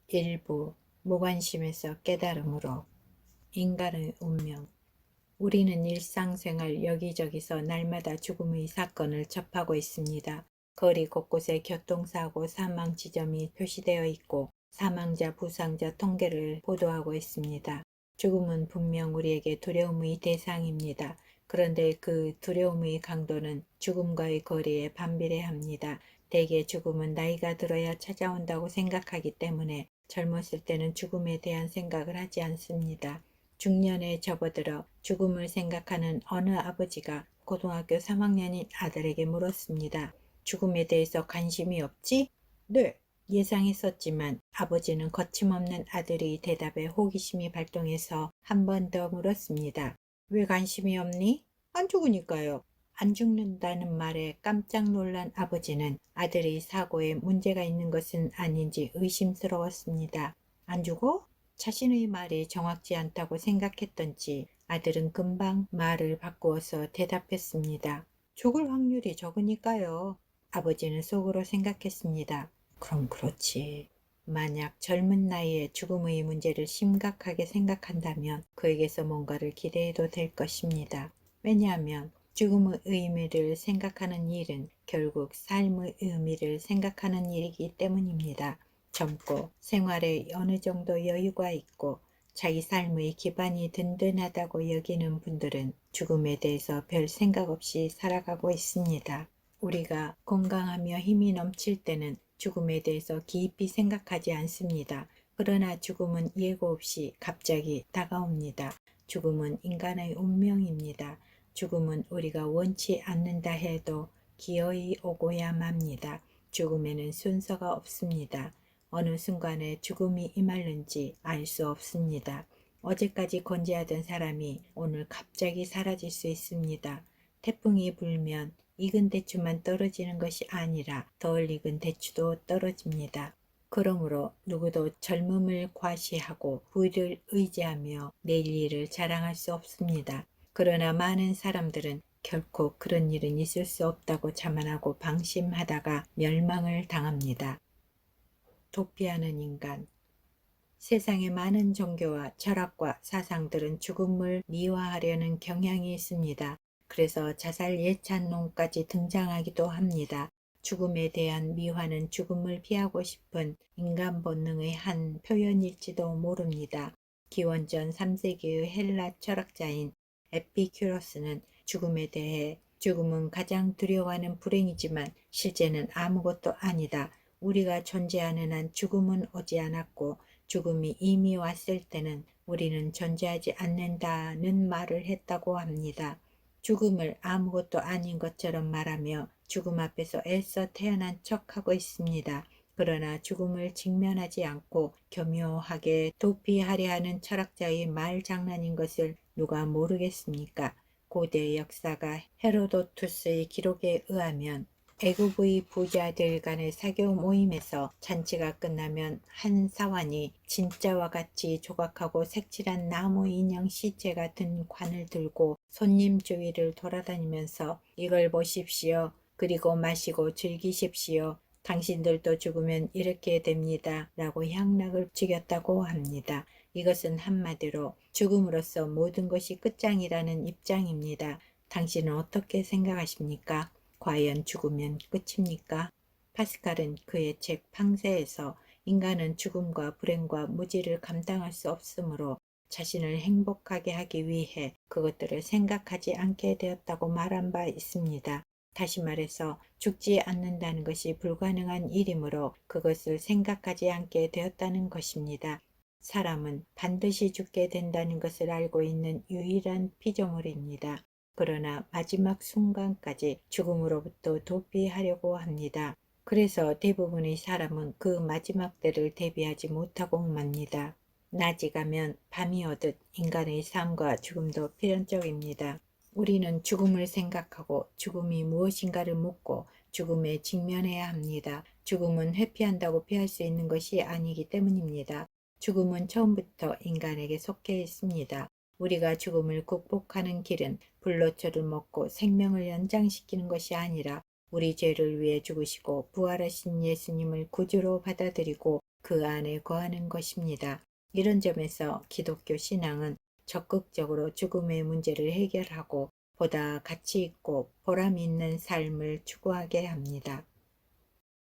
일부 무관심에서 깨달음으로 인간의 운명. 우리는 일상생활 여기저기서 날마다 죽음의 사건을 접하고 있습니다. 거리 곳곳에 교통사고 사망 지점이 표시되어 있고 사망자, 부상자 통계를 보도하고 있습니다. 죽음은 분명 우리에게 두려움의 대상입니다. 그런데 그 두려움의 강도는 죽음과의 거리에 반비례합니다. 대개 죽음은 나이가 들어야 찾아온다고 생각하기 때문에 젊었을 때는 죽음에 대한 생각을 하지 않습니다. 중년에 접어들어 죽음을 생각하는 어느 아버지가 고등학교 3학년인 아들에게 물었습니다. 죽음에 대해서 관심이 없지? 네, 예상했었지만 아버지는 거침없는 아들의 대답에 호기심이 발동해서 한 번 더 물었습니다. 왜 관심이 없니? 안 죽으니까요. 안 죽는다는 말에 깜짝 놀란 아버지는 아들의 사고에 문제가 있는 것은 아닌지 의심스러웠습니다. 안 죽어? 자신의 말이 정확지 않다고 생각했던지 아들은 금방 말을 바꾸어서 대답했습니다. 죽을 확률이 적으니까요. 아버지는 속으로 생각했습니다. 그럼 그렇지. 만약 젊은 나이에 죽음의 문제를 심각하게 생각한다면 그에게서 뭔가를 기대해도 될 것입니다. 왜냐하면 죽음의 의미를 생각하는 일은 결국 삶의 의미를 생각하는 일이기 때문입니다. 젊고 생활에 어느 정도 여유가 있고 자기 삶의 기반이 든든하다고 여기는 분들은 죽음에 대해서 별 생각 없이 살아가고 있습니다. 우리가 건강하며 힘이 넘칠 때는 죽음에 대해서 깊이 생각하지 않습니다. 그러나 죽음은 예고 없이 갑자기 다가옵니다. 죽음은 인간의 운명입니다. 죽음은 우리가 원치 않는다 해도 기어이 오고야 맙니다. 죽음에는 순서가 없습니다. 어느 순간에 죽음이 임하는지 알 수 없습니다. 어제까지 건재하던 사람이 오늘 갑자기 사라질 수 있습니다. 태풍이 불면 익은 대추만 떨어지는 것이 아니라 덜 익은 대추도 떨어집니다. 그러므로 누구도 젊음을 과시하고 부를 의지하며 내일 일을 자랑할 수 없습니다. 그러나 많은 사람들은 결코 그런 일은 있을 수 없다고 자만하고 방심하다가 멸망을 당합니다. 도피하는 인간. 세상의 많은 종교와 철학과 사상들은 죽음을 미화하려는 경향이 있습니다. 그래서 자살 예찬론까지 등장하기도 합니다. 죽음에 대한 미화는 죽음을 피하고 싶은 인간 본능의 한 표현일지도 모릅니다. 기원전 3세기의 헬라 철학자인 에피큐로스는 죽음에 대해 죽음은 가장 두려워하는 불행이지만 실제는 아무것도 아니다. 우리가 존재하는 한 죽음은 오지 않았고 죽음이 이미 왔을 때는 우리는 존재하지 않는다는 말을 했다고 합니다. 죽음을 아무것도 아닌 것처럼 말하며 죽음 앞에서 애써 태어난 척하고 있습니다. 그러나 죽음을 직면하지 않고 교묘하게 도피하려 하는 철학자의 말장난인 것을 누가 모르겠습니까? 고대 역사가 헤로도투스의 기록에 의하면 애국의 부자들 간의 사교 모임에서 잔치가 끝나면 한 사환이 진짜와 같이 조각하고 색칠한 나무 인형 시체 같은 관을 들고 손님 주위를 돌아다니면서 이걸 보십시오. 그리고 마시고 즐기십시오. 당신들도 죽으면 이렇게 됩니다. 라고 향락을 죽였다고 합니다. 이것은 한마디로 죽음으로써 모든 것이 끝장이라는 입장입니다. 당신은 어떻게 생각하십니까? 과연 죽으면 끝입니까? 파스칼은 그의 책 팡세에서 인간은 죽음과 불행과 무지를 감당할 수 없으므로 자신을 행복하게 하기 위해 그것들을 생각하지 않게 되었다고 말한 바 있습니다. 다시 말해서 죽지 않는다는 것이 불가능한 일이므로 그것을 생각하지 않게 되었다는 것입니다. 사람은 반드시 죽게 된다는 것을 알고 있는 유일한 피조물입니다. 그러나 마지막 순간까지 죽음으로부터 도피하려고 합니다. 그래서 대부분의 사람은 그 마지막 때를 대비하지 못하고 맙니다. 낮이 가면 밤이 오듯 인간의 삶과 죽음도 필연적입니다. 우리는 죽음을 생각하고 죽음이 무엇인가를 묻고 죽음에 직면해야 합니다. 죽음은 회피한다고 피할 수 있는 것이 아니기 때문입니다. 죽음은 처음부터 인간에게 속해 있습니다. 우리가 죽음을 극복하는 길은 불로초를 먹고 생명을 연장시키는 것이 아니라 우리 죄를 위해 죽으시고 부활하신 예수님을 구주로 받아들이고 그 안에 거하는 것입니다. 이런 점에서 기독교 신앙은 적극적으로 죽음의 문제를 해결하고 보다 가치 있고 보람 있는 삶을 추구하게 합니다.